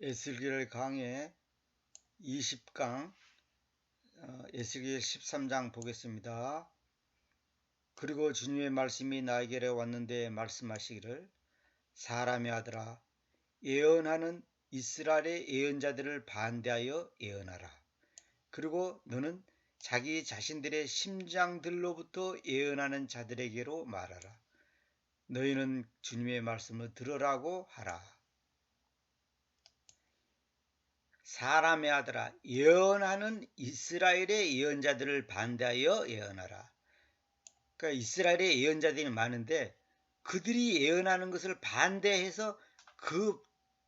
에스겔 강의 20강 에스겔 13장 보겠습니다. 그리고 주님의 말씀이 나에게로 왔는데 말씀하시기를 사람의 아들아 예언하는 이스라엘의 예언자들을 반대하여 예언하라. 그리고 너는 자기 자신들의 심장들로부터 예언하는 자들에게로 말하라. 너희는 주님의 말씀을 들으라고 하라. 사람의 아들아 예언하는 이스라엘의 예언자들을 반대하여 예언하라. 그러니까 이스라엘의 예언자들이 많은데 그들이 예언하는 것을 반대해서 그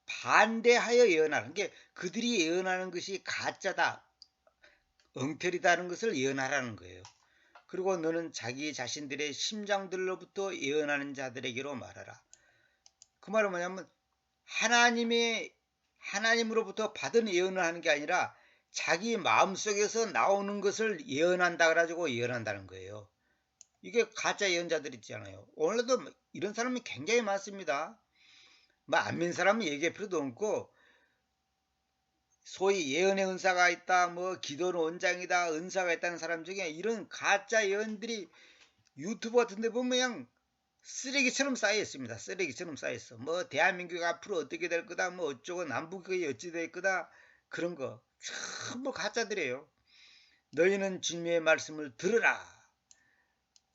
반대하여 예언하는 게 그들이 예언하는 것이 가짜다, 엉터리다는 것을 예언하라는 거예요. 그리고 너는 자기 자신들의 심장들로부터 예언하는 자들에게로 말하라. 그 말은 뭐냐면 하나님으로부터 받은 예언을 하는 게 아니라 자기 마음속에서 나오는 것을 예언한다 그래가지고 예언한다는 거예요. 이게 가짜 예언자들 있잖아요. 오늘도 이런 사람이 굉장히 많습니다. 뭐 안 믿는 사람은 얘기할 필요도 없고 소위 예언의 은사가 있다, 뭐 기도는 원장이다, 은사가 있다는 사람 중에 이런 가짜 예언들이 유튜브 같은 데 보면 그냥 쓰레기처럼 쌓여 있습니다. 쓰레기처럼 쌓여 있어. 뭐 대한민국 앞으로 어떻게 될 거다, 뭐 어쩌고 남북이 어찌 될 거다, 그런 거 전부 가짜들이에요. 너희는 주님의 말씀을 들으라.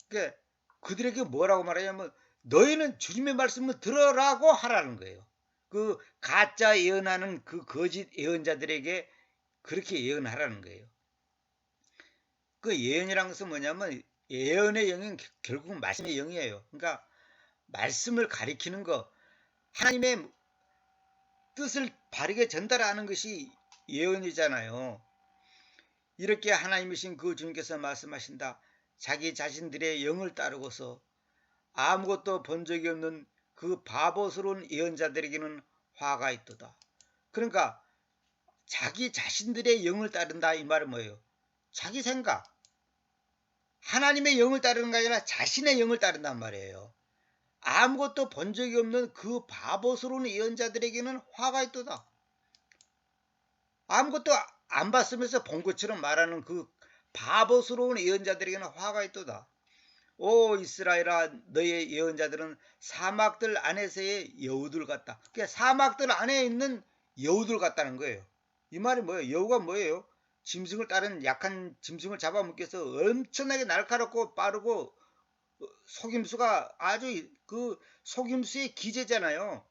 그러니까 그들에게 뭐라고 말하냐면 너희는 주님의 말씀을 들으라고 하라는 거예요. 그 가짜 예언하는 그 거짓 예언자들에게 그렇게 예언하라는 거예요. 그 예언이라는 것은 뭐냐면 예언의 영은 결국은 말씀의 영이에요. 그러니까 말씀을 가리키는 거, 하나님의 뜻을 바르게 전달하는 것이 예언이잖아요. 이렇게 하나님이신 그 주님께서 말씀하신다. 자기 자신들의 영을 따르고서 아무것도 본 적이 없는 그 바보스러운 예언자들에게는 화가 있도다. 그러니까 자기 자신들의 영을 따른다 이 말은 뭐예요? 자기 생각, 하나님의 영을 따르는 게 아니라 자신의 영을 따른단 말이에요. 아무것도 본 적이 없는 그 바보스러운 예언자들에게는 화가 있도다. 아무것도 안 봤으면서 본 것처럼 말하는 그 바보스러운 예언자들에게는 화가 있도다. 오 이스라엘아 너의 예언자들은 사막들 안에서의 여우들 같다. 그러니까 사막들 안에 있는 여우들 같다는 거예요. 이 말이 뭐예요? 여우가 뭐예요? 짐승을 따른 약한 짐승을 잡아먹겠어 엄청나게 날카롭고 빠르고 속임수가 아주 그 속임수의 기재잖아요.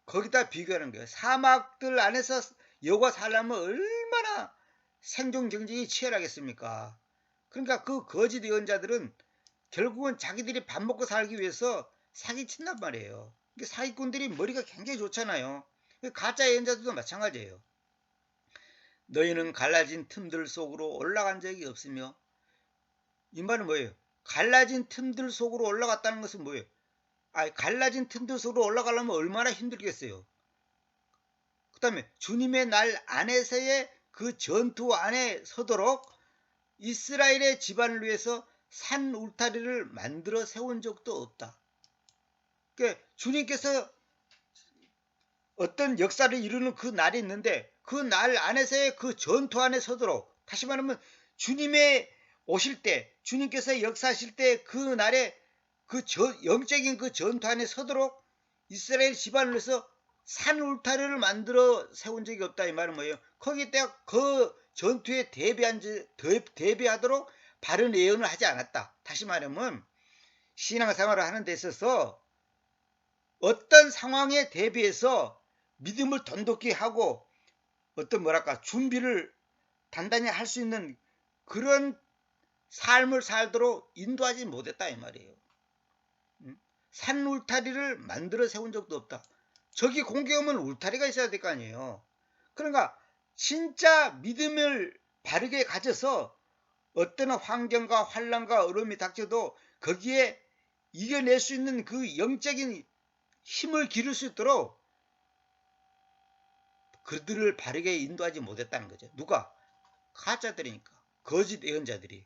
거기다 비교하는 거예요. 사막들 안에서 여우가 살려면 얼마나 생존 경쟁이 치열하겠습니까? 그러니까 그 거짓 예언자들은 결국은 자기들이 밥 먹고 살기 위해서 사기친단 말이에요. 사기꾼들이 머리가 굉장히 좋잖아요. 가짜 예언자들도 마찬가지예요. 너희는 갈라진 틈들 속으로 올라간 적이 없으며, 이 말은 뭐예요? 갈라진 틈들 속으로 올라갔다는 것은 뭐예요? 갈라진 틈들 속으로 올라가려면 얼마나 힘들겠어요. 그 다음에 주님의 날 안에서의 그 전투 안에 서도록 이스라엘의 집안을 위해서 산 울타리를 만들어 세운 적도 없다. 그러니까 주님께서 어떤 역사를 이루는 그 날이 있는데 그 날 안에서의 그 전투 안에 서도록, 다시 말하면 주님의 오실 때, 주님께서 역사하실 때 그 날에 그 영적인 그 전투 안에 서도록 이스라엘 집안을 위해서 산 울타리를 만들어 세운 적이 없다 이 말은 뭐예요? 거기다가 그 전투에 대비하도록 바른 예언을 하지 않았다. 다시 말하면 신앙생활을 하는 데 있어서 어떤 상황에 대비해서 믿음을 돈독히 하고 어떤 준비를 단단히 할 수 있는 그런 삶을 살도록 인도하지 못했다 이 말이에요. 산 울타리를 만들어 세운 적도 없다. 적이 공격하면 울타리가 있어야 될 거 아니에요. 그러니까 진짜 믿음을 바르게 가져서 어떤 환경과 환난과 어려움이 닥쳐도 거기에 이겨낼 수 있는 그 영적인 힘을 기를 수 있도록 그들을 바르게 인도하지 못했다는 거죠. 누가? 가짜들이니까. 거짓 예언자들이.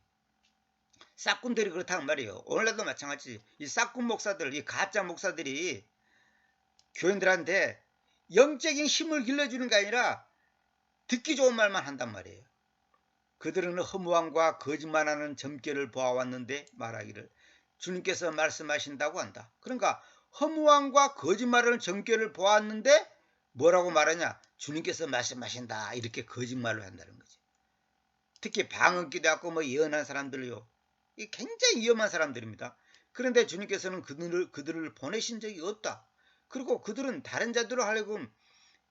싹군들이 그렇다는 말이에요. 오늘날도 마찬가지. 이 싹군 목사들, 이 가짜 목사들이 교인들한테 영적인 힘을 길러주는 게 아니라 듣기 좋은 말만 한단 말이에요. 그들은 허무함과 거짓말하는 점괘를 보아왔는데 말하기를 주님께서 말씀하신다고 한다. 그러니까 허무함과 거짓말하는 점괘를 보았는데 뭐라고 말하냐? 주님께서 말씀하신다. 이렇게 거짓말을 한다는 거지. 특히 방언기도 하고 뭐 예언한 사람들요. 이 굉장히 위험한 사람들입니다. 그런데 주님께서는 그들을 보내신 적이 없다. 그리고 그들은 다른 자들로 하여금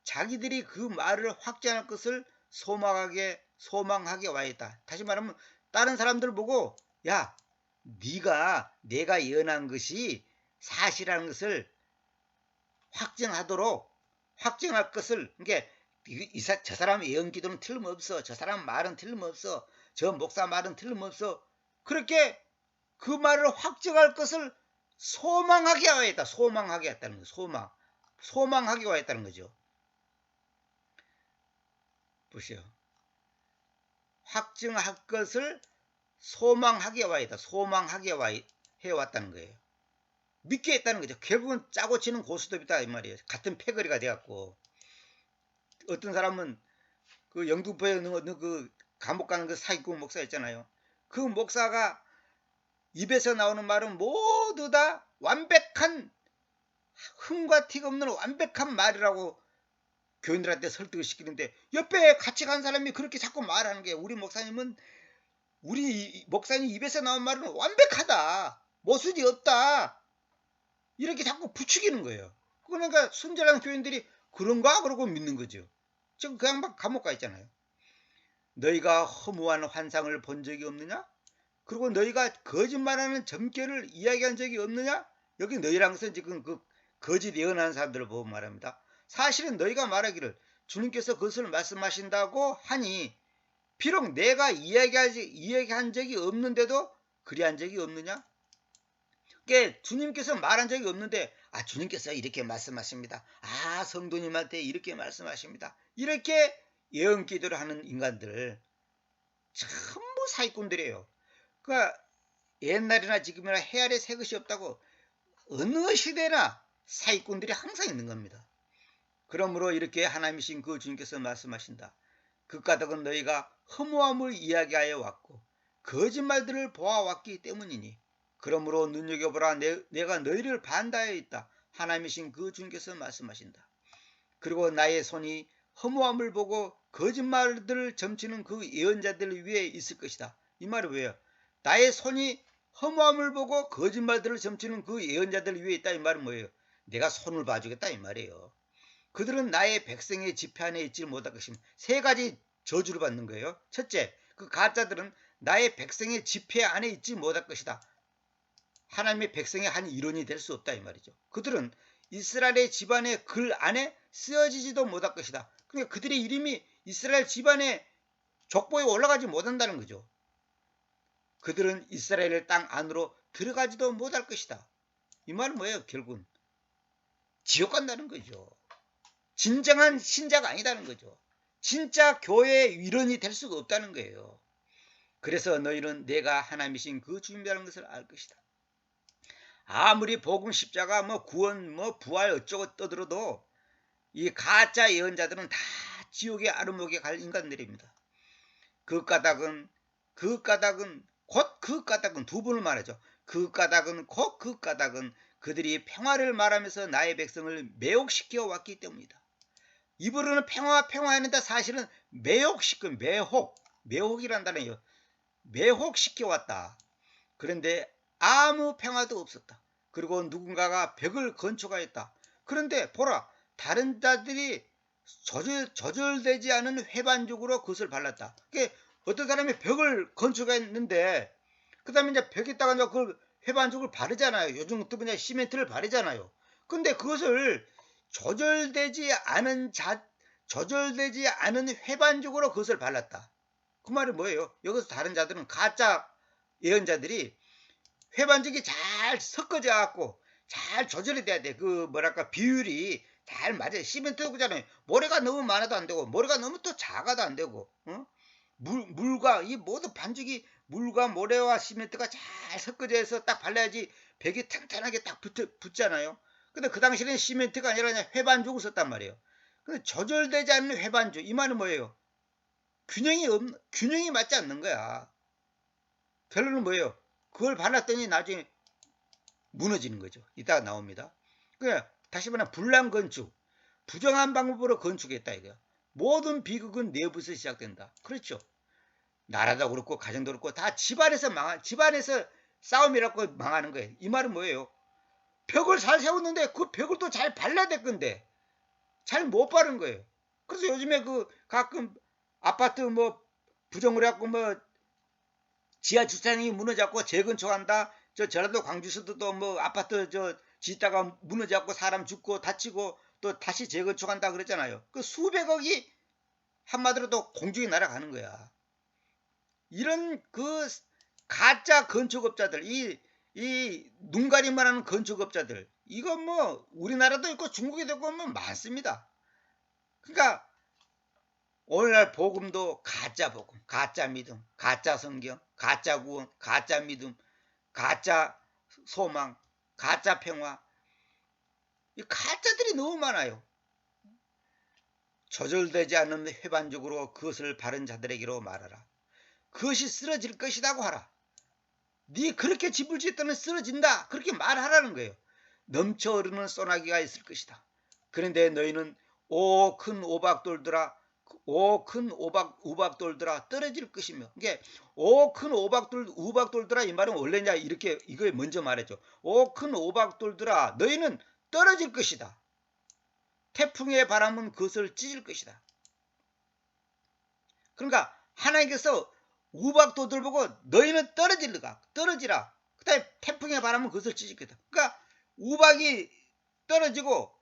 자기들이 그 말을 확증할 것을 소망하게 와 있다. 다시 말하면 다른 사람들 보고 야, 네가 내가 예언한 것이 사실이라는 것을 확증할 것을, 그러니까 저 사람 예언 기도는 틀림없어. 저 사람 말은 틀림없어. 저 목사 말은 틀림없어. 그렇게 그 말을 확증할 것을 소망하게 와 있다. 소망하게 왔다는 거죠. 소망하게 와 있다는 거죠. 보세요. 확증할 것을 소망하게 와 있다. 소망하게 해왔다는 거예요. 믿게 했다는 거죠. 결국은 짜고 치는 고스톱이다 이 말이에요. 같은 패거리가 돼갖고 어떤 사람은 그 영등포에 있는 그 감옥 가는 그 사기꾼 목사 있잖아요. 그 목사가 입에서 나오는 말은 모두 다 완벽한 흠과 티가 없는 완벽한 말이라고 교인들한테 설득을 시키는데 옆에 같이 간 사람이 그렇게 자꾸 말하는 게 우리 목사님 입에서 나온 말은 완벽하다. 모순이 없다. 이렇게 자꾸 부추기는 거예요. 그러니까 순전한 교인들이 그런가? 그러고 믿는 거죠. 지금 그 양반 감옥 가 있잖아요. 너희가 허무한 환상을 본 적이 없느냐? 그리고 너희가 거짓말하는 점괘를 이야기한 적이 없느냐? 여기 너희란 것은 지금 그 거짓 예언하는 사람들을 보고 말합니다. 사실은 너희가 말하기를 주님께서 그것을 말씀하신다고 하니 비록 내가 이야기한 적이 없는데도 그리한 적이 없느냐? 그러니까 주님께서 말한 적이 없는데 주님께서 이렇게 말씀하십니다. 성도님한테 이렇게 말씀하십니다. 이렇게 예언 기도를 하는 인간들 전부 사기꾼들이에요. 그러니까 옛날이나 지금이나 해 아래 새 것이 없다고 어느 시대나 사기꾼들이 항상 있는 겁니다. 그러므로 이렇게 하나님이신 그 주님께서 말씀하신다. 그 까닭은 너희가 허무함을 이야기하여 왔고 거짓말들을 보아왔기 때문이니 그러므로 눈여겨보라. 내가 너희를 반대하여 있다. 하나님이신 그 주님께서 말씀하신다. 그리고 나의 손이 허무함을 보고 거짓말들을 점치는 그 예언자들 위에 있을 것이다. 이 말은 왜요? 나의 손이 허무함을 보고 거짓말들을 점치는 그 예언자들 위에 있다. 이 말은 뭐예요? 내가 손을 봐주겠다 이 말이에요. 그들은 나의 백성의 지폐 안에 있지 못할 것입니다. 세 가지 저주를 받는 거예요. 첫째, 그 가짜들은 나의 백성의 지폐 안에 있지 못할 것이다. 하나님의 백성의 한 일원이 될 수 없다 이 말이죠. 그들은 이스라엘의 집안의 글 안에 쓰여지지도 못할 것이다. 그러니까 그들의 이름이 이스라엘 집안의 족보에 올라가지 못한다는 거죠. 그들은 이스라엘 땅 안으로 들어가지도 못할 것이다. 이 말은 뭐예요? 결국은 지옥 간다는 거죠. 진정한 신자가 아니다는 거죠. 진짜 교회의 일원이 될 수가 없다는 거예요. 그래서 너희는 내가 하나님이신 그 주님이라는 것을 알 것이다. 아무리 복음 십자가 구원 부활 어쩌고 떠들어도 이 가짜 예언자들은 다 지옥의 아르목에 갈 인간들입니다. 그 까닭은 곧 그 까닭은 두 번을 말하죠. 그 까닭은 곧 그 까닭은 그들이 평화를 말하면서 나의 백성을 매혹시켜 왔기 때문이다. 입으로는 평화 하는데 사실은 매혹이란 단어예요. 매혹시켜 왔다. 그런데 아무 평화도 없었다. 그리고 누군가가 벽을 건축하였다. 그런데 보라, 다른 자들이 조절되지 않은 회반죽으로 그것을 발랐다. 그러니까 어떤 사람이 벽을 건축했는데 그 다음에 이제 벽에다가 그 회반죽을 바르잖아요. 요즘 또 그냥 시멘트를 바르잖아요. 근데 그것을 조절되지 않은 회반죽으로 그것을 발랐다. 그 말이 뭐예요? 여기서 다른 자들은 가짜 예언자들이 회반죽이 잘 섞어져 갖고 잘 조절이 돼야 돼. 그 비율이 잘 맞아요. 시멘트도 그잖아요. 모래가 너무 많아도 안 되고 모래가 너무 또 작아도 안 되고 물과 이 모든 반죽이 물과 모래와 시멘트가 잘 섞어져 해서 딱 발라야지 벽이 튼튼하게 딱 붙잖아요. 근데 그 당시에는 시멘트가 아니라 그냥 회반죽을 썼단 말이에요. 그 조절되지 않는 회반주, 이 말은 뭐예요? 균형이 맞지 않는 거야. 결론은 뭐예요? 그걸 발랐더니 나중에 무너지는 거죠. 이따가 나옵니다. 그러니까 다시 말하면 불량 건축, 부정한 방법으로 건축했다 이거야. 모든 비극은 내부에서 시작된다. 그렇죠. 나라도 그렇고 가정도 그렇고 다 집안에서 싸움이라고 망하는 거예요. 이 말은 뭐예요? 벽을 잘 세웠는데 그 벽을 또 잘 발라야 될 건데 잘 못 바른 거예요. 그래서 요즘에 그 가끔 아파트 뭐 부정을 해갖고 뭐 지하 주차장이 무너졌고 재건축한다. 저 전라도 광주에서도 또 뭐 아파트 저 짓다가 무너졌고 사람 죽고 다치고 또 다시 재건축한다 그랬잖아요. 그 수백억이 한마디로 또 공중에 날아가는 거야. 이런 그 가짜 건축업자들, 이 눈가림만 하는 건축업자들, 이건 뭐 우리나라도 있고 중국에도 있고 뭐 많습니다. 그러니까 오늘날 복음도 가짜 복음, 가짜 믿음, 가짜 성경, 가짜 구원, 가짜 믿음, 가짜 소망, 가짜 평화, 이 가짜들이 너무 많아요. 조절되지 않는 회반적으로 그것을 바른 자들에게로 말하라. 그것이 쓰러질 것이라고 하라. 네 그렇게 집을 짓더니 쓰러진다. 그렇게 말하라는 거예요. 넘쳐 흐르는 소나기가 있을 것이다. 그런데 너희는 오 큰 오박돌들아, 오 큰 우박돌들아 떨어질 것이며, 이게 오 큰 우박돌들아 이 말은 원래 이렇게 이걸 먼저 말했죠. 오 큰 오박돌들아 너희는 떨어질 것이다. 태풍의 바람은 그것을 찢을 것이다. 그러니까 하나님께서 우박돌들 보고 너희는 떨어지라. 그 다음에 태풍의 바람은 그것을 찢을 거다. 그러니까 우박이 떨어지고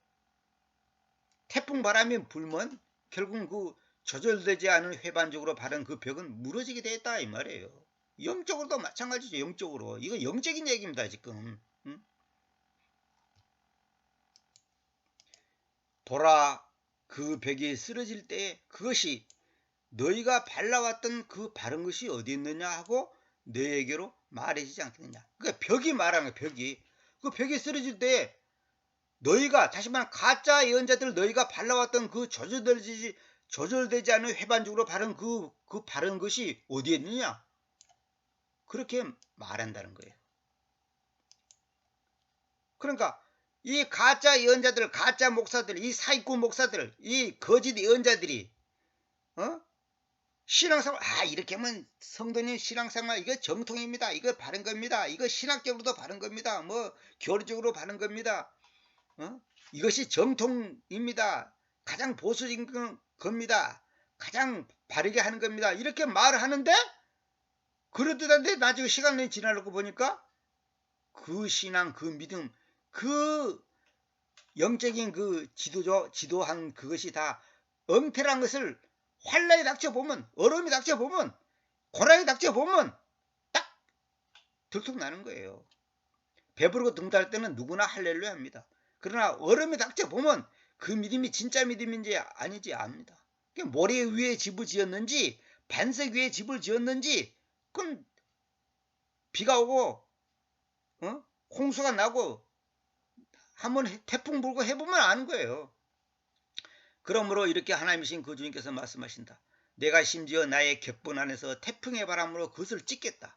태풍 바람이 불면 결국 그 조절되지 않은 회반적으로 바른 그 벽은 무너지게 되었다 이 말이에요. 영적으로도 마찬가지죠. 영적으로. 이거 영적인 얘기입니다 지금. 응? 보라 그 벽이 쓰러질 때 그것이 너희가 발라왔던 그 바른 것이 어디 있느냐 하고 너에게로 말해지지 않겠느냐. 그러니까 벽이 말하는 거야. 그 벽이 쓰러질 때 너희가 다시 말하면 가짜 예언자들 너희가 발라왔던 그 조절되지 않은 회반적으로 바른 그 바른 것이 어디에 있느냐. 그렇게 말한다는 거예요. 그러니까 이 가짜 예언자들, 가짜 목사들, 이 사기꾼 목사들, 이 거짓 예언자들이 신앙생활 이렇게 하면 성도님 신앙생활 이거 정통입니다. 이거 바른 겁니다. 이거 신학적으로도 바른 겁니다. 뭐 교리적으로 바른 겁니다. 이것이 정통입니다. 가장 보수적인 겁니다. 가장 바르게 하는 겁니다. 이렇게 말을 하는데 그러듯한데 나중에 시간이 지나고 보니까 그 신앙, 그 믿음, 그 영적인 그 지도한 그것이 다 엉터리한 것을 환란이 닥쳐보면, 어려움이 닥쳐보면, 고난이 닥쳐보면 딱 들통나는 거예요. 배부르고 등달할 때는 누구나 할렐루야 합니다. 그러나 어려움이 닥쳐보면 그 믿음이 진짜 믿음인지 아닌지 압니다. 모래 위에 집을 지었는지 반석 위에 집을 지었는지 그건 비가 오고 홍수가 나고 한번 태풍 불고 해보면 아는 거예요. 그러므로 이렇게 하나님이신 그 주님께서 말씀하신다. 내가 심지어 나의 격분 안에서 태풍의 바람으로 그것을 찢겠다.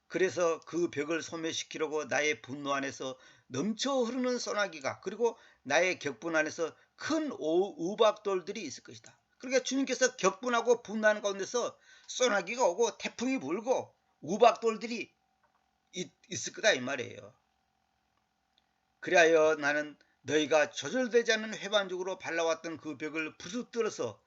그래서 그 벽을 소멸시키려고 나의 분노 안에서 넘쳐 흐르는 소나기가 그리고 나의 격분 안에서 큰 우박돌들이 있을 것이다. 그러니까 주님께서 격분하고 분노하는 가운데서 소나기가 오고 태풍이 불고 우박돌들이 있을 거다 이 말이에요. 그리하여 나는 너희가 조절되지 않는 회반적으로 발라왔던 그 벽을 부수뜨려서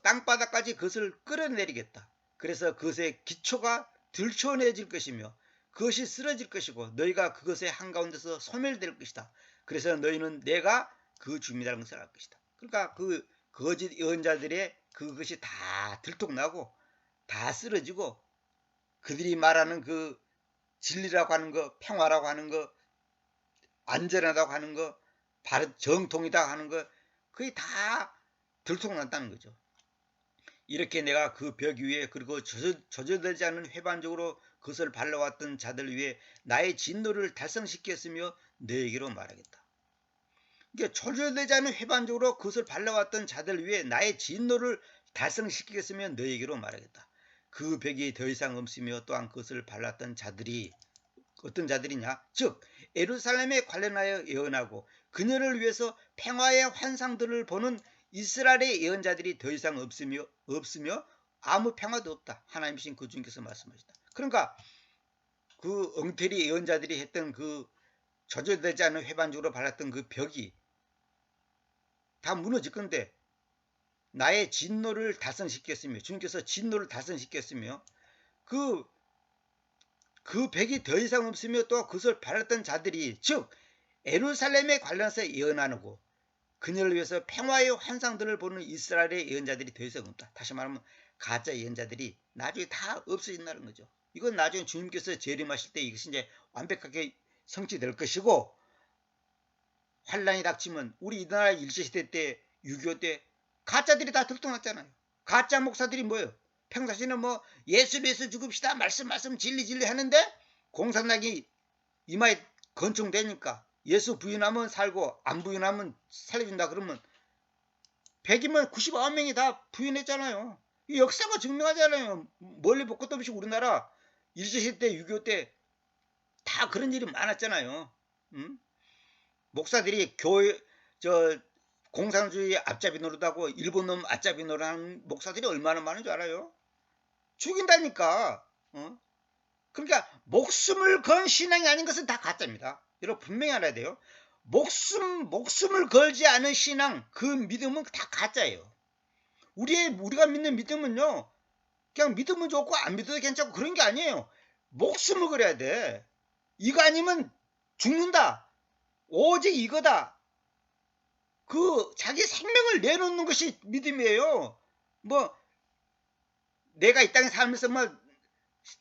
땅바닥까지 그것을 끌어내리겠다. 그래서 그것의 기초가 들춰내질 것이며 그것이 쓰러질 것이고 너희가 그것의 한가운데서 소멸될 것이다. 그래서 너희는 내가 그 주님이라는 것을 알 것이다. 그러니까 그 거짓 예언자들의 그것이 다 들통나고 다 쓰러지고 그들이 말하는 그 진리라고 하는 거, 평화라고 하는 거, 안전하다고 하는 거, 바른 정통이다 하는 거 거의 다 들통났다는 거죠. 이렇게 내가 그 벽 위에 그리고 조절되지 않는 회반적으로 그것을 발라왔던 자들 위에 나의 진노를 달성시켰으며 너에게로 말하겠다. 이게 조절되지 않은 회반적으로 그것을 발라왔던 자들 위에 나의 진노를 달성시키겠으면 너에게로 말하겠다. 그 벽이 더 이상 없으며 또한 그것을 발랐던 자들이 어떤 자들이냐? 즉 예루살렘에 관련하여 예언하고 그녀를 위해서 평화의 환상들을 보는 이스라엘의 예언자들이 더 이상 없으며 아무 평화도 없다. 하나님이신 그 주님께서 말씀하셨다. 그러니까 그 엉터리 예언자들이 했던 그 조절되지 않은 회반적으로 발랐던 그 벽이 다 무너질 건데 나의 진노를 달성시켰으며 주님께서 진노를 달성시켰으며 그 벽이 더 이상 없으며 또 그것을 발랐던 자들이 즉 예루살렘에 관련해서 예언하고 그녀를 위해서 평화의 환상들을 보는 이스라엘의 예언자들이 더 이상 없다. 다시 말하면 가짜 예언자들이 나중에 다 없어진다는 거죠. 이건 나중에 주님께서 재림하실 때 이것이 이제 완벽하게 성취될 것이고 환란이 닥치면 우리 이 나라 일제시대 때 6.25 때 가짜들이 다 들통났잖아요. 가짜 목사들이 뭐예요? 평상시에는 뭐 예수를 위해서 죽읍시다 말씀 진리 하는데 공산당이 이마에 건총되니까 예수 부인하면 살고 안 부인하면 살려준다 그러면 100이면 99명이 다 부인했잖아요. 이 역사가 증명하잖아요. 멀리 볼 것도 없이 우리나라 일제시대 때 6.25 때 다 그런 일이 많았잖아요. 응? 목사들이 교회 공산주의 앞잡이 노릇하고 일본 놈 앞잡이 노릇하는 목사들이 얼마나 많은 줄 알아요? 죽인다니까. 그러니까 목숨을 건 신앙이 아닌 것은 다 가짜입니다. 여러분 분명히 알아야 돼요. 목숨을 걸지 않은 신앙, 그 믿음은 다 가짜예요. 우리가 믿는 믿음은요, 그냥 믿으면 좋고 안 믿어도 괜찮고 그런 게 아니에요. 목숨을 걸어야 돼. 이거 아니면 죽는다. 오직 이거다. 그 자기 생명을 내놓는 것이 믿음이에요. 뭐 내가 이 땅에 살면서 뭐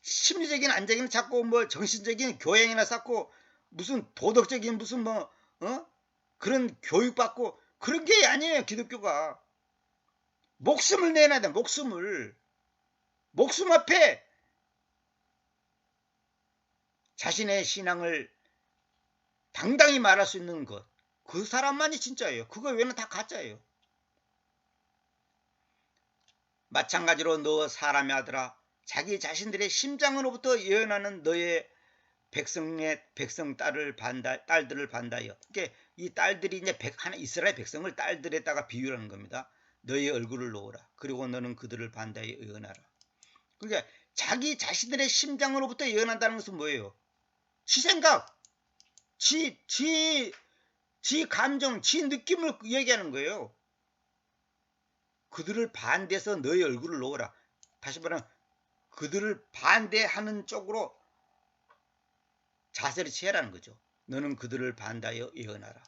심리적인 안정을 찾고 뭐 정신적인 교양이나 쌓고 무슨 도덕적인 무슨 뭐 그런 교육받고 그런 게 아니에요. 기독교가 목숨을 내놔야 돼. 목숨 앞에 자신의 신앙을 당당히 말할 수 있는 것, 그 사람만이 진짜예요. 그거 외에는 다 가짜예요. 마찬가지로 너 사람의 아들아, 자기 자신들의 심장으로부터 예언하는 너의 백성 딸들을 반다여. 그러니까 이 딸들이 이제 이스라엘 백성을 딸들에다가 비유하는 겁니다. 너의 얼굴을 놓으라. 그리고 너는 그들을 반다여 예언하라. 그러니까 자기 자신들의 심장으로부터 예언한다는 것은 뭐예요? 지 생각, 지 감정, 지 느낌을 얘기하는 거예요. 그들을 반대해서 너의 얼굴을 놓으라. 다시 말하면 그들을 반대하는 쪽으로 자세를 취하라는 거죠. 너는 그들을 반대하여 예언하라.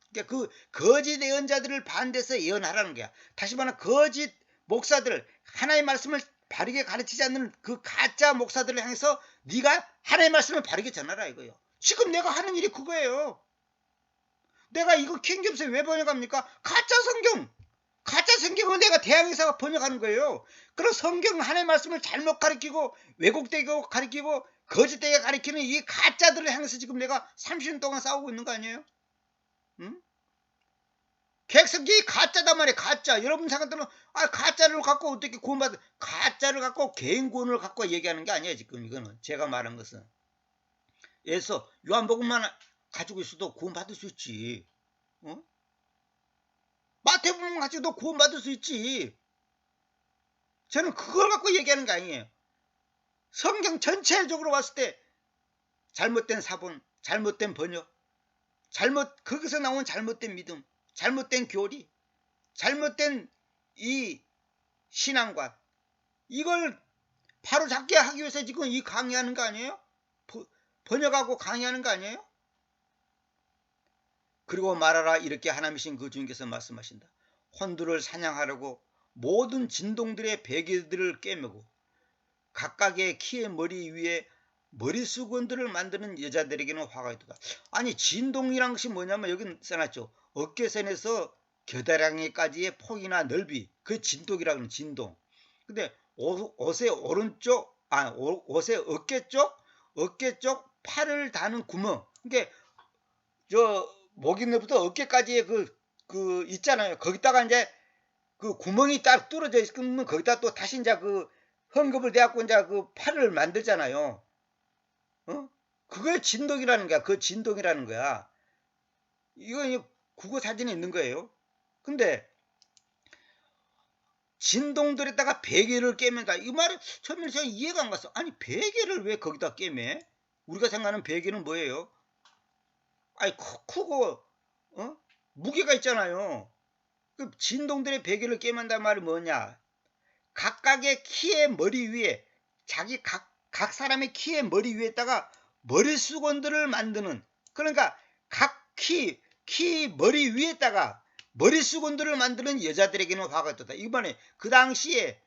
그러니까 그 거짓 예언자들을 반대해서 예언하라는 거야. 다시 말하면 거짓 목사들, 하나님의 말씀을 바르게 가르치지 않는 그 가짜 목사들을 향해서 네가 하나님의 말씀을 바르게 전하라 이거예요. 지금 내가 하는 일이 그거예요. 내가 이거 킹겸스에 왜 번역합니까? 가짜 성경을 내가 대항해서 번역하는 거예요. 그럼 성경 하나님의 말씀을 잘못 가르치고 왜곡되게 가르치고 거짓되게 가르치는 이 가짜들을 향해서 지금 내가 30년 동안 싸우고 있는 거 아니에요? 응? 객석이 가짜단 말이에요. 가짜. 여러분 생각들은 가짜를 갖고 어떻게 구원받을, 가짜를 갖고 개인 구원을 갖고 얘기하는 게 아니에요. 지금 이거는 제가 말한 것은. 예서 요한복음만 가지고 있어도 구원받을 수 있지. 마태복음 가지고도 구원받을 수 있지. 저는 그걸 갖고 얘기하는 게 아니에요. 성경 전체적으로 봤을 때 잘못된 사본, 잘못된 번역, 거기서 나온 잘못된 믿음, 잘못된 교리, 잘못된 이 신앙관, 이걸 바로 잡게 하기 위해서 지금 이 강의하는 거 아니에요? 번역하고 강의하는 거 아니에요? 그리고 말하라, 이렇게 하나님이신 그 주님께서 말씀하신다. 혼두를 사냥하려고 모든 진동들의 베개들을 꿰매고 각각의 키의 머리 위에 머리수건들을 만드는 여자들에게는 화가 있다. 아니 진동이란 것이 뭐냐면 여기 써놨죠. 어깨선에서 겨드랑이까지의 폭이나 넓이, 그 진동이라는 진동. 근데 옷의 옷의 어깨 쪽 팔을 다는 구멍. 그러니까 목있는부터 어깨까지의 그 있잖아요. 거기다가 이제 그 구멍이 딱 뚫어져 있으면 거기다 또 다시 이제 그 헝겊을 대갖고 이제 그 팔을 만들잖아요. 어? 그게 진동이라는 거야. 그 진동이라는 거야. 이거 국어 사진에 있는 거예요. 근데 진동들에다가 베개를 깨맨다. 이 말은 처음에 제가 이해가 안 갔어. 아니 베개를 왜 거기다 깨매? 우리가 생각하는 베개는 뭐예요? 아니 크고 무게가 있잖아요. 그 진동들의 베개를 깨맨단 말이 뭐냐? 각각의 키의 머리 위에 자기 각 사람의 키의 머리 위에다가 머리수건들을 만드는, 그러니까 각 키 머리 위에다가 머리수건들을 만드는 여자들에게는 화가 떴다. 이번에 그 당시에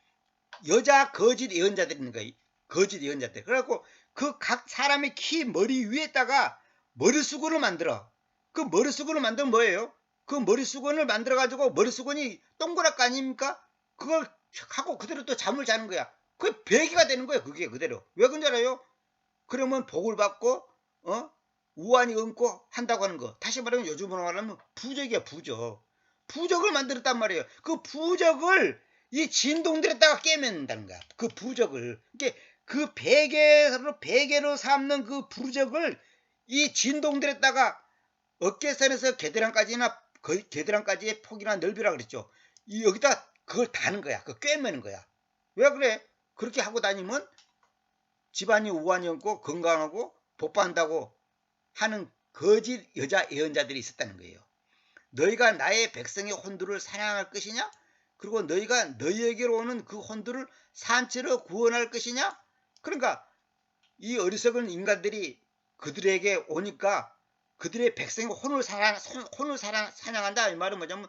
여자 거짓 예언자들이 있는 거예요. 거짓 예언자들. 그래갖고 그 각 사람의 키 머리 위에다가 머리수건을 만들어. 그 머리수건을 만들면 뭐예요? 그 머리수건을 만들어가지고 머리수건이 동그랗 거 아닙니까? 그걸 하고 그대로 또 잠을 자는 거야. 그게 베개가 되는 거야. 그게 그대로. 왜 그런 줄 알아요? 그러면 복을 받고 우환이 얹고 한다고 하는 거. 다시 말하면 요즘으로 말하면 부적이야. 부적을 만들었단 말이에요. 그 부적을 이 진동들에다가 깨맨다는 거야. 그 부적을. 그 베개로 삼는 그 부적을 이 진동들에다가 어깨선에서 겨드랑까지의 폭이나 넓이라 그랬죠. 여기다 그걸 다는 거야. 그걸 꿰매는 거야. 왜 그래? 그렇게 하고 다니면 집안이 우환이 없고 건강하고 복받는다고 하는 거짓 여자 예언자들이 있었다는 거예요. 너희가 나의 백성의 혼두를 사냥할 것이냐? 그리고 너희가 너희에게로 오는 그 혼두를 산채로 구원할 것이냐? 그러니까 이 어리석은 인간들이 그들에게 오니까 그들의 백성의 혼을 사냥한다. 이 말은 뭐냐면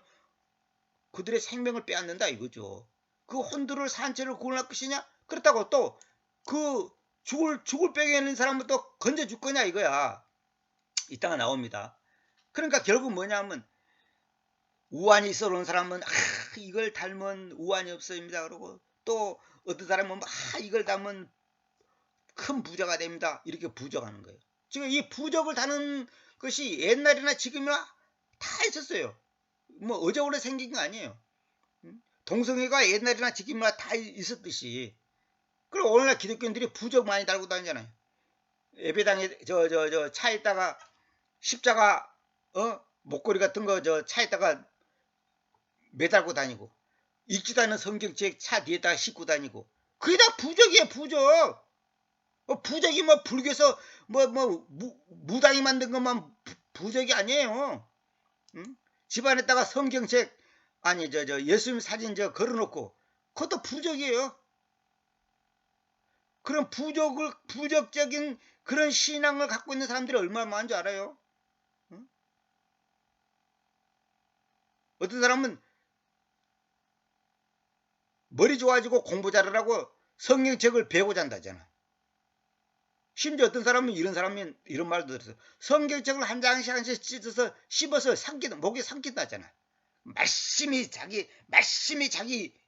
그들의 생명을 빼앗는다 이거죠. 그 혼두를 산채로 구원할 것이냐? 그렇다고 또 그 죽을 병에 있는 사람을 또 건져줄 거냐 이거야. 이따가 나옵니다. 그러니까 결국 뭐냐면 우환이 있어 온 사람은 이걸 닮은 우환이 없어집니다. 그러고 또 어떤 사람은 이걸 닮은 큰 부자가 됩니다. 이렇게 부적하는 거예요. 지금 이 부적을 다는 것이 옛날이나 지금이나 다 있었어요. 뭐 어제 오래 생긴 거 아니에요. 동성애가 옛날이나 지금이나 다 있었듯이. 그리고 오늘날 기독교인들이 부적 많이 달고 다니잖아요. 예배당에 저 차에다가 십자가 목걸이 같은 거 저 차에다가 매달고 다니고, 읽지도 않은 성경책 차 뒤에다가 싣고 다니고, 그게 다 부적이에요. 부적. 부적이 뭐 불교에서 무당이 만든 것만 부적이 아니에요. 응? 집안에다가 성경책 아니 저 예수님 사진 걸어놓고 그것도 부적이에요. 그런 부적적인 그런 신앙을 갖고 있는 사람들이 얼마나 많은 줄 알아요? 응? 어떤 사람은 머리 좋아지고 공부 잘하라고 성경책을 배우고 잔다잖아. 심지어 어떤 사람은 이런 말도 들었어. 성경책을 한 장씩 씹어서 목에 삼킨다잖아. 말씀이 자기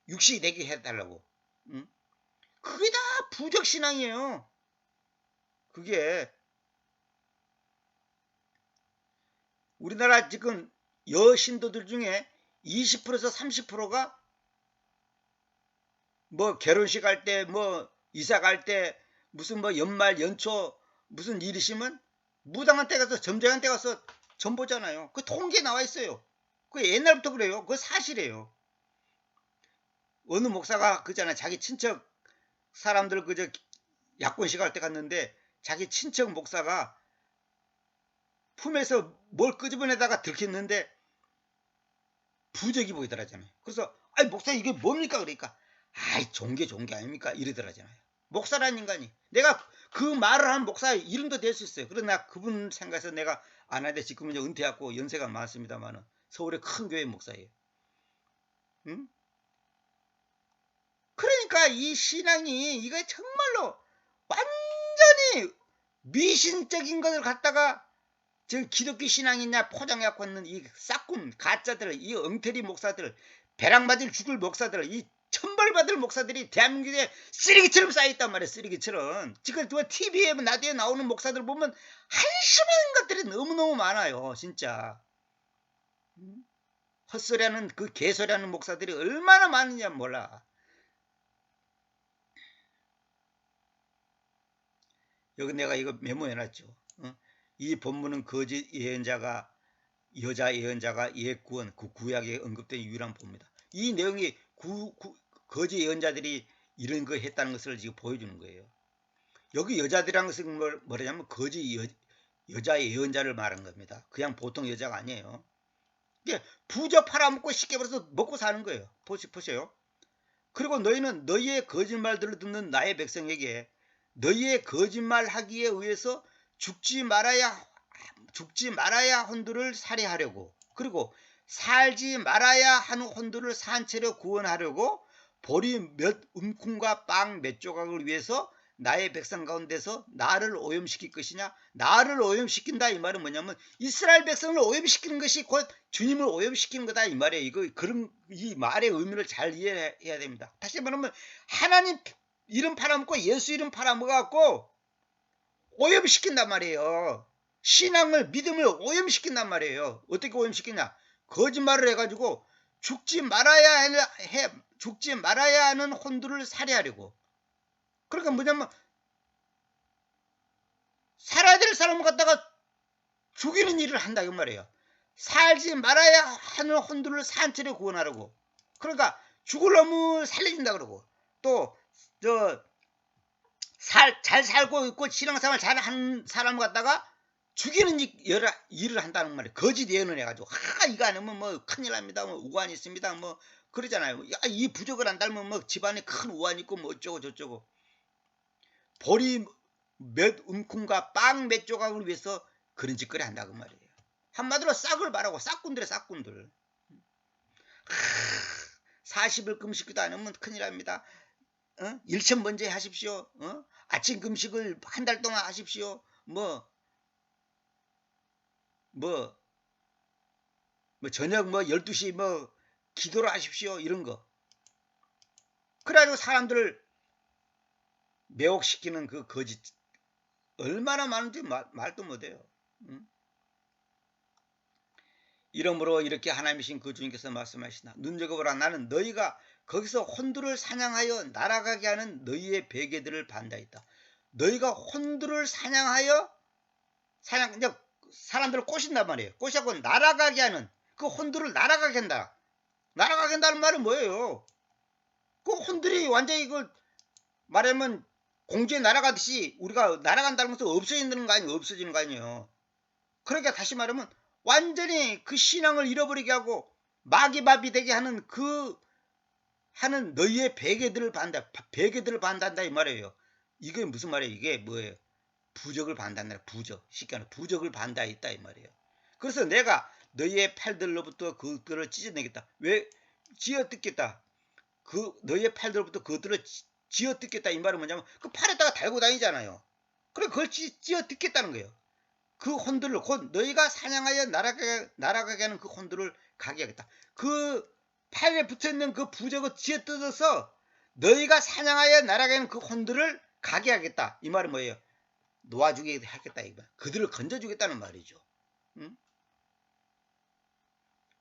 육신이 되게 해달라고. 응? 그게 다 부적신앙이에요. 그게 우리나라 지금 여신도들 중에 20%에서 30%가 뭐 결혼식 할 때 뭐 이사 갈 때 무슨 뭐 연말 연초 무슨 일 있으면 무당한테 가서 점쟁한테 가서 점 보잖아요. 그 통계 나와 있어요. 그 옛날부터 그래요. 그거 사실이에요. 어느 목사가 그잖아. 자기 친척 사람들 그저 약혼식 할 때 갔는데 자기 친척 목사가 품에서 뭘 끄집어내다가 들켰는데 부적이 보이더라잖아요. 그래서 아이 목사 이게 뭡니까? 그러니까 아이 종교 아닙니까? 이러더라잖아요. 목사라는 인간이. 내가 그 말을 한 목사 이름도 될 수 있어요. 그러나 그분 생각해서 내가 안 하는데 지금은 은퇴하고 연세가 많습니다만은 서울의 큰 교회 목사예요. 응? 그러니까 이 신앙이 이거 정말로 완전히 미신적인 것을 갖다가 지금 기독교 신앙이냐 포장해갖고 있는 이 싹꿈 가짜들, 이 엉터리 목사들, 배랑맞을 죽을 목사들, 이 천벌받을 목사들이 대한민국에 쓰레기처럼 쌓여있단 말이에요. 쓰레기처럼. 지금 TV에 라디오에 나오는 목사들 보면 한심한 것들이 너무너무 많아요. 진짜. 헛소리하는 그 개소리하는 목사들이 얼마나 많은지 몰라. 여기 내가 이거 메모해놨죠. 이 본문은 거짓 예언자가 여자 예언자가 옛 구원 그 구약에 언급된 유일한 본문이다. 이 내용이 거짓 예언자들이 이런 거 했다는 것을 지금 보여주는 거예요. 여기 여자들이라는 것은 뭐냐면 거짓 여자 예언자를 말한 겁니다. 그냥 보통 여자가 아니에요. 이게 부저 팔아먹고 쉽게 벌어서 먹고 사는 거예요. 보세요. 그리고 너희는 너희의 거짓말들을 듣는 나의 백성에게 너희의 거짓말하기에 의해서 죽지 말아야 혼들을 살해하려고, 그리고 살지 말아야 하는 혼들을 산채로 구원하려고 보리 몇 움큼과 빵 몇 조각을 위해서 나의 백성 가운데서 나를 오염시킬 것이냐. 나를 오염시킨다 이 말은 뭐냐면 이스라엘 백성을 오염시키는 것이 곧 주님을 오염시키는 거다 이 말이에요. 이 말의 의미를 잘 이해해야 됩니다. 다시 말하면 하나님 이름 팔아먹고 예수 이름 팔아먹어갖고 오염시킨단 말이에요. 신앙을 믿음을 오염시킨단 말이에요. 어떻게 오염시키냐. 거짓말을 해가지고 죽지 말아야 하는 혼들을 살해하려고. 그러니까 뭐냐면 살아야 될 사람을 갖다가 죽이는 일을 한다 이 말이에요. 살지 말아야 하는 혼들을 산채로 구원하려고. 그러니까 죽을 놈을 살려준다 그러고, 또 잘 살고 있고 신앙생활 잘하는 사람을 갖다가 죽이는 일을 한다는 말이에요. 거짓 예언을 해가지고 이거 안 하면 뭐 큰일 납니다. 뭐 우환이 있습니다. 뭐 그러잖아요. 야, 이 부적을 안 달면 뭐 집안에 큰 우환이 있고 뭐 어쩌고 저쩌고. 보리 몇 움큼과 빵 몇 조각을 위해서 그런 짓거리 한다고 말이에요. 한마디로 싹을 바라고 싹꾼들의 싹꾼들. 40일 금식도 안 하면 큰일 납니다. 일천 번째 하십시오. 아침 금식을 한 달 동안 하십시오. 저녁 12시 기도를 하십시오. 이런 거. 그래가지고 사람들을 매혹시키는 그 거짓 얼마나 많은지 말도 못해요. 이러므로 이렇게 하나님이신 그 주님께서 말씀하시나 눈여겨보라. 나는 너희가 거기서 혼들을 사냥하여 날아가게 하는 너희의 베개들을 반다했다. 너희가 혼들을 사냥하여 이제 사람들을 꼬신단 말이에요. 꼬셔고 날아가게 하는 그 혼들을 날아가게 한다. 날아가게 한다는 말은 뭐예요? 그 혼들이 완전히 말하면 공중에 날아가듯이 우리가 날아간다는 것은 없어지는 거 아니에요? 없어지는 거 아니에요? 그러니까 다시 말하면 완전히 그 신앙을 잃어버리게 하고 마귀밥이 되게 하는 하는 너희의 베개들을 반단다 이 말이에요. 이게 무슨 말이에요? 이게 뭐예요? 부적을 반단다. 쉽게 말하면 부적을 반다했다 이 말이에요. 그래서 내가 너희의 팔들로부터 그들을 찢어내겠다. 왜 찢어뜯겠다? 너희의 팔들로부터 그들을 찢어뜯겠다 이 말은 뭐냐면 그 팔에다가 달고 다니잖아요. 그래 그걸 찢어뜯겠다는 거예요. 그 혼들을 곧 너희가 사냥하여 날아가게 하는 그 혼들을 가게 하겠다. 그 팔에 붙어있는 그 부적을 쥐어뜯어서 너희가 사냥하여 날아가게 하는 그 혼들을 가게 하겠다. 이 말은 뭐예요? 놓아주게 하겠다. 그들을 건져주겠다는 말이죠. 응?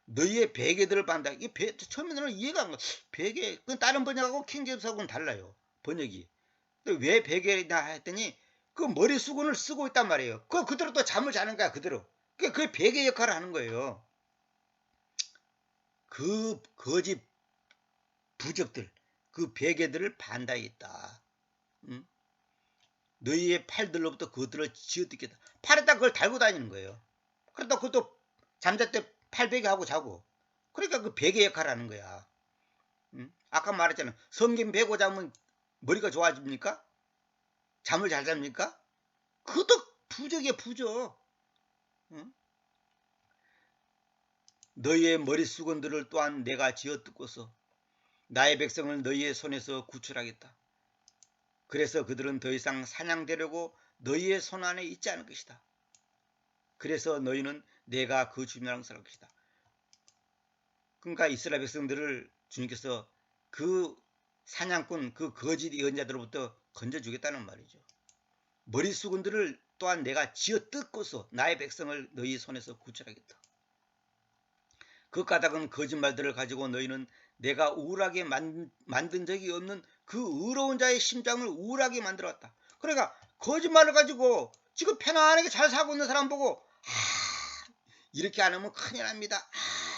너희의 베개들을 반다. 이게 처음에는 이해가 안 가. 베개, 그건 다른 번역하고 킹제임스하고는 달라요. 번역이. 근데 왜 베개냐 했더니 그 머리 수건을 쓰고 있단 말이에요. 그대로 또 잠을 자는 거야, 그대로. 그게 베개 역할을 하는 거예요. 그 거짓 부적들, 그 베개들을 반다했다. 응? 너희의 팔들로부터 그들을 쥐어뜯겠다. 팔에다 그걸 달고 다니는 거예요. 그러다 그것도 잠잘 때 팔베개 하고 자고. 그러니까 그 베개 역할을 하는 거야. 응? 아까 말했잖아. 성경 베고 자면 머리가 좋아집니까? 잠을 잘 잡니까? 그것도 부적이야, 부적. 응? 너희의 머리 수건들을 또한 내가 쥐어뜯고서 나의 백성을 너희의 손에서 구출하겠다. 그래서 그들은 더 이상 사냥되려고 너희의 손 안에 있지 않을 것이다. 그래서 너희는 내가 그 주님이라는 살 것이다. 그러니까 이스라엘 백성들을 주님께서 그 사냥꾼, 그 거짓 예언자들로부터 건져주겠다는 말이죠. 머리 수건들을 또한 내가 쥐어뜯고서 나의 백성을 너희 손에서 구출하겠다. 그 까닭은 거짓말들을 가지고 너희는 내가 우울하게 만든 적이 없는 그 의로운 자의 심장을 우울하게 만들었다. 그러니까 거짓말을 가지고 지금 편안하게 잘 살고 있는 사람 보고 이렇게 안 하면 큰일 납니다.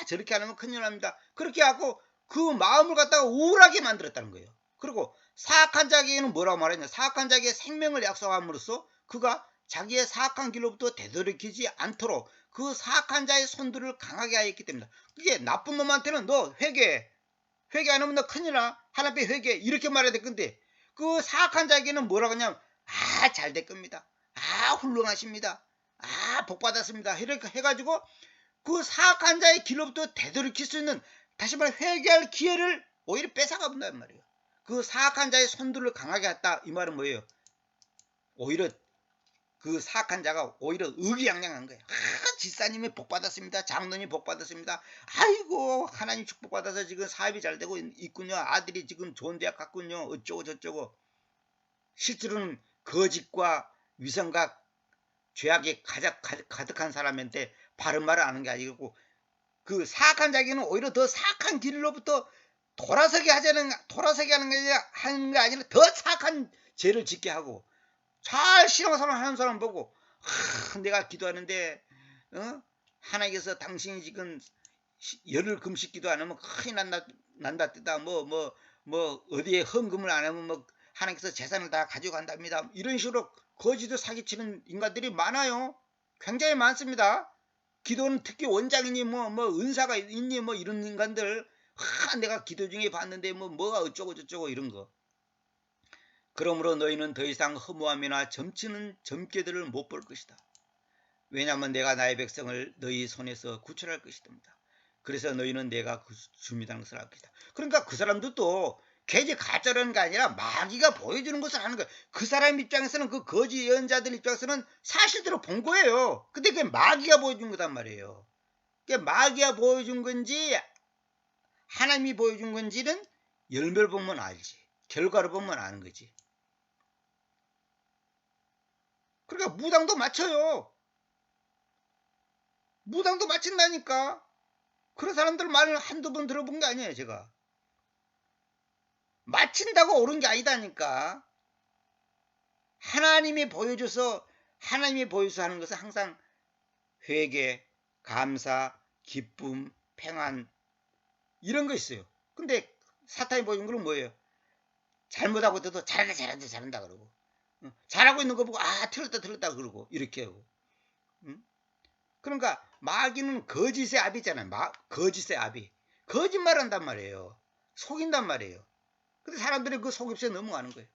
저렇게 안 하면 큰일 납니다. 그렇게 하고 그 마음을 갖다가 우울하게 만들었다는 거예요. 그리고 사악한 자에게는 뭐라고 말했냐. 사악한 자에게 생명을 약속함으로써 그가 자기의 사악한 길로부터 되돌이키지 않도록 그 사악한 자의 손들을 강하게 하였기 때문이다. 그게 나쁜 놈한테는 너 회개 안 하면 너 큰일 나. 하나님 앞에 회개 이렇게 말해야 될 건데 그 사악한 자에게는 뭐라고 하냐면 잘 될 겁니다. 훌륭하십니다. 복 받았습니다. 이렇게 해가지고 그 사악한 자의 길로부터 되돌이킬 수 있는 다시 말해 회개할 기회를 오히려 뺏어가 본단 말이에요. 그 사악한 자의 손들을 강하게 했다. 이 말은 뭐예요? 오히려 그 사악한 자가 오히려 의기양양한 거예요. 집사님이 복 받았습니다. 장로님 복 받았습니다. 아이고 하나님 축복 받아서 지금 사업이 잘 되고 있군요. 아들이 지금 좋은 대학 갔군요. 어쩌고 저쩌고. 실제로는 거짓과 위선과 죄악이 가득한 사람한테 바른 말을 아는 게 아니고 그 사악한 자에게는 오히려 더 사악한 길로부터 돌아서게 하는 게 아니라 더 사악한 죄를 짓게 하고 잘 신앙생활 하는 사람 보고 내가 기도하는데 하나님께서 당신이 지금 열흘 금식 기도 안 하면 큰일 난다 뜨다 뭐 어디에 헌금을 안 하면 뭐 하나님께서 재산을 다 가져간답니다. 이런 식으로 거짓을 사기치는 인간들이 많아요. 굉장히 많습니다. 기도는 특히 원장이니 뭐 은사가 있니 뭐 이런 인간들 내가 기도 중에 봤는데 뭐가 어쩌고 저쩌고 이런 거. 그러므로 너희는 더 이상 허무함이나 점치는 점괘들을 못 볼 것이다. 왜냐하면 내가 나의 백성을 너희 손에서 구출할 것이다. 그래서 너희는 내가 그 주미라는 것을 알 것이다. 그러니까 그 사람들도 개지 가짜라는 게 아니라 마귀가 보여주는 것을 하는 거예요. 그 사람 입장에서는 그 거짓 예언자들 입장에서는 사실대로 본 거예요. 근데 그게 마귀가 보여준 거단 말이에요. 그게 마귀가 보여준 건지 하나님이 보여준 건지는 열매를 보면 알지. 결과를 보면 아는 거지. 그러니까 무당도 맞춰요. 무당도 맞힌다니까. 그런 사람들 말을 한두 번 들어본 게 아니에요. 제가. 맞힌다고 옳은 게 아니다니까. 하나님이 보여줘서 하는 것은 항상 회개, 감사, 기쁨, 평안 이런 거 있어요. 근데 사탄이 보여준 건 뭐예요? 잘못하고 있어도 잘한다 그러고 잘하고 있는 거 보고 틀렸다 그러고 이렇게 하고 그러니까 마귀는 거짓의 아비잖아요. 거짓의 아비. 거짓말한단 말이에요. 속인단 말이에요. 근데 사람들이 그 속임수에 넘어가는 거예요.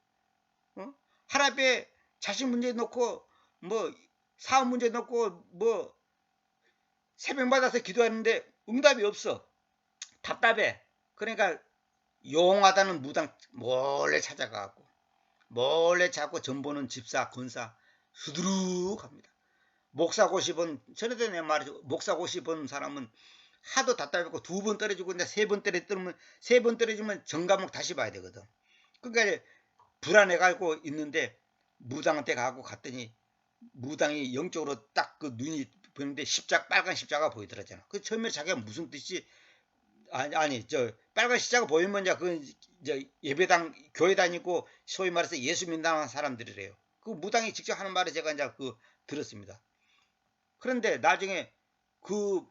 하나님 앞에 자식 문제 놓고 뭐 사업 문제 놓고 뭐 새벽마다서 기도하는데 응답이 없어. 답답해. 그러니까 용하다는 무당 몰래 찾아가고 몰래 찾고 전보는 집사 권사 수두룩 합니다. 목사 고시 본 전에도 내가 말했죠. 목사 고시 본 사람은 하도 답답했고 두 번 떨어지고 이제 세 번 떨어지면 전과목 다시 봐야 되거든. 그러니까 불안해가지고 있는데 무당한테 가고 갔더니 무당이 영적으로 딱 그 눈이 보이는데 빨간 십자가 보이더라잖아. 그 처음에 자기가 무슨 뜻이 저 빨간 십자가 보이면 이제 예배당 교회 다니고 소위 말해서 예수 믿는 사람들이래요. 그 무당이 직접 하는 말을 제가 이제 들었습니다. 그런데 나중에 그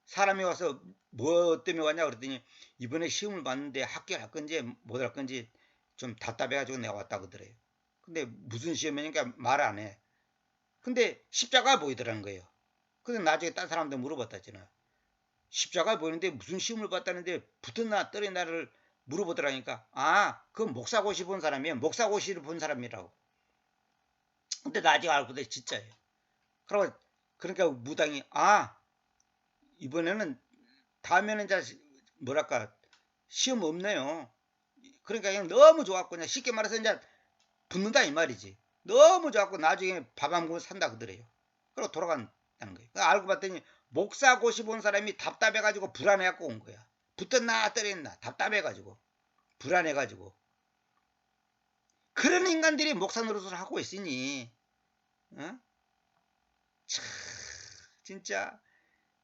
사람이 와서 뭐 때문에 왔냐 그랬더니 이번에 시험을 봤는데 합격할 건지 못 할 건지 좀 답답해가지고 내가 왔다 그러더래요. 근데 무슨 시험이니까 말 안 해. 근데 십자가 보이더라는 거예요. 근데 나중에 딴 사람한테 물어봤다잖아. 십자가 보이는데 무슨 시험을 봤다는데 붙었나 떨어졌나를 물어보더라니까. 그건 목사고시 본 사람이에요. 목사고시를 본 사람이라고. 근데 나중에 알고 보니 진짜예요. 그러니까 무당이 이번에는 다음에는 이제 뭐랄까 시험 없네요. 그러니까 그냥 너무 좋았고 그냥 쉽게 말해서 이제 붙는다 이 말이지. 너무 좋았고 나중에 밥 한 그릇 산다 그러더래요. 그리고 돌아간다는 거예요. 알고 봤더니 목사 고시 본 사람이 답답해가지고 불안해갖고 온 거야. 붙었나 떨어졌나 답답해가지고 불안해가지고 그런 인간들이 목사 노릇을 하고 있으니 참 진짜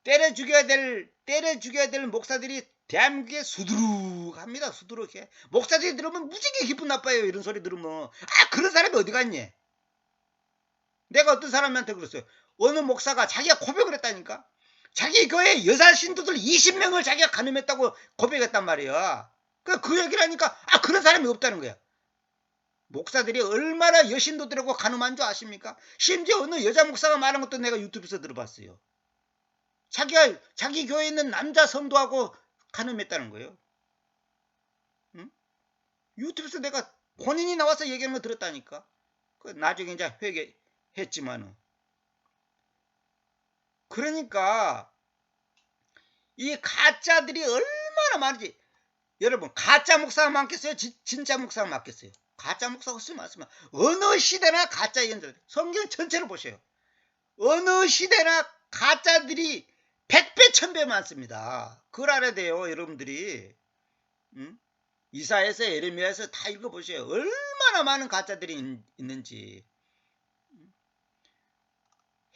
때려 죽여야 될 목사들이 대한민국에 수두룩합니다. 수두룩해. 목사들이 들으면 무지개 기분 나빠요. 이런 소리 들으면. 그런 사람이 어디 갔니? 내가 어떤 사람한테 그랬어요. 어느 목사가 자기가 고백을 했다니까. 자기 교회 여자 신도들 20명을 자기가 간음했다고 고백했단 말이야. 그 얘기를 하니까 그런 사람이 없다는 거야. 목사들이 얼마나 여신도들하고 간음한 줄 아십니까? 심지어 어느 여자 목사가 말한 것도 내가 유튜브에서 들어봤어요. 자기 교회에 있는 남자 성도하고 간음했다는 거예요. 응? 유튜브에서 내가 본인이 나와서 얘기하는 거 들었다니까. 나중에 이제 회개했지만은. 그러니까 이 가짜들이 얼마나 많은지. 여러분, 가짜 목사가 많겠어요? 진짜 목사가 많겠어요? 가짜 목사가 없으면 어느 시대나 가짜 예언자들. 성경 전체를 보세요. 어느 시대나 가짜들이 100배 1000배 많습니다. 그걸 알아야 돼요, 여러분들이. 응? 이사야서 예레미야에서 다 읽어보세요. 얼마나 많은 가짜들이 있는지.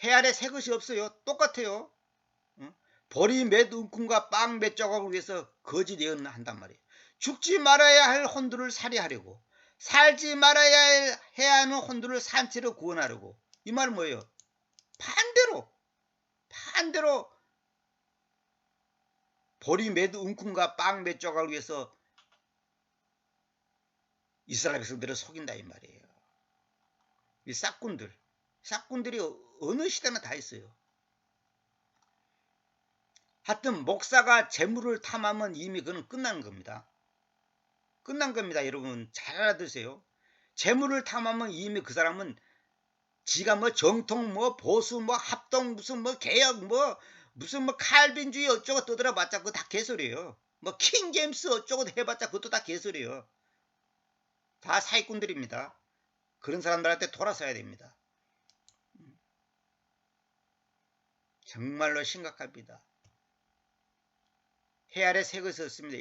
해 아래 새 것이 없어요. 똑같아요. 응? 보리 몇 움큼과 빵 몇 조각을 위해서 거짓 예언한단 말이에요. 죽지 말아야 할 혼들을 살해하려고, 살지 말아야 해야 하는 혼들을 산채로 구원하려고. 이 말은 뭐예요? 반대로 보리 몇 움큼과 빵 몇 조각을 위해서 이스라엘 백성들을 속인다 이 말이에요. 이 싹군들이 어느 시대나 다 있어요. 하여튼 목사가 재물을 탐하면 이미 그는 끝난 겁니다. 끝난 겁니다. 여러분 잘 알아두세요. 재물을 탐하면 이미 그 사람은 지가 뭐 정통 뭐 보수 뭐 합동 무슨 뭐 개혁 뭐 무슨 뭐 칼빈주의 어쩌고 떠들어봤자 그거 다 개소리예요. 뭐 킹제임스 어쩌고 해봤자 그것도 다 개소리예요. 다 사기꾼들입니다. 그런 사람들한테 돌아서야 됩니다. 정말로 심각합니다. 해 아래 새 것이 없습니다.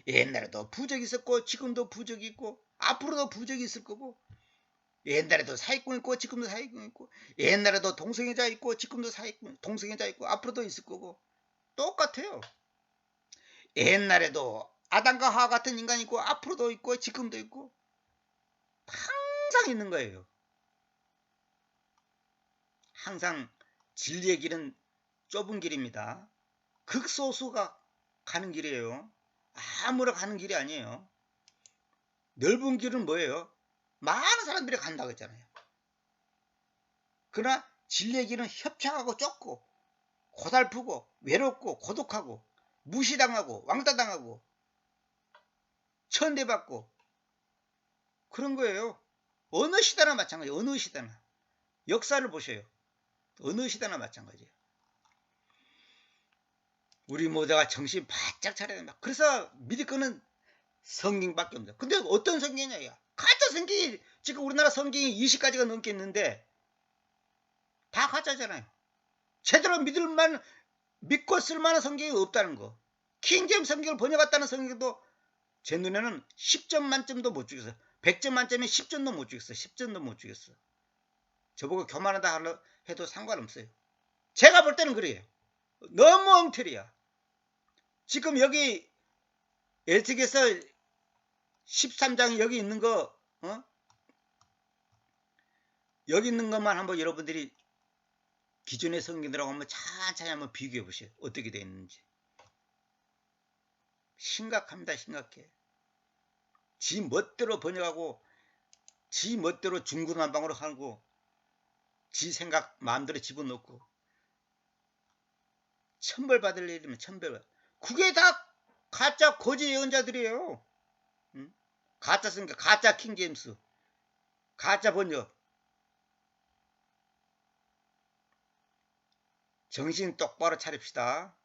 옛날에도 부적이 있었고 지금도 부적이 있고 앞으로도 부적이 있을 거고, 옛날에도 사기꾼 있고 지금도 사기꾼 있고, 옛날에도 동성애자 있고 지금도 동성애자 있고 앞으로도 있을 거고 똑같아요. 옛날에도 아담과 하와 같은 인간이 있고 앞으로도 있고 지금도 있고 항상 있는 거예요. 항상 진리의 길은 좁은 길입니다. 극소수가 가는 길이에요. 아무나 가는 길이 아니에요. 넓은 길은 뭐예요? 많은 사람들이 간다고 했잖아요. 그러나 진리의 길은 협착하고 좁고 고달프고 외롭고 고독하고 무시당하고 왕따당하고 천대받고 그런 거예요. 어느 시대나 마찬가지예요. 어느 시대나. 역사를 보셔요. 어느 시대나 마찬가지예요. 우리 모두가 정신 바짝 차려야 된다. 그래서 믿을 거는 성경밖에 없다. 근데 어떤 성경이냐? 가짜 성경이 지금 우리나라 성경이 20가지가 넘게 있는데 다 가짜잖아요. 제대로 믿고 쓸만한 성경이 없다는 거. 킹제임스 성경을 번역했다는 성경도 제 눈에는 10점 만점도 못 주겠어. 100점 만점에 10점도 못 주겠어. 10점도 못 주겠어. 저보고 교만하다 해도 상관없어요. 제가 볼 때는 그래요. 너무 엉터리야. 지금 여기 엘틱에서 13장 여기 있는 거, 여기 있는 것만 한번 여러분들이 기존의 성경들하고 한번 천천히 한번 비교해 보세요. 어떻게 되어 있는지. 심각합니다. 심각해. 지 멋대로 번역하고 지 멋대로 중구난방으로 하고 지 생각 마음대로 집어넣고 천벌 받을 일이면 천벌. 그게 다 가짜 거짓 예언자들이에요. 응? 가짜 성경, 가짜 킹제임스, 가짜 번역. 정신 똑바로 차립시다.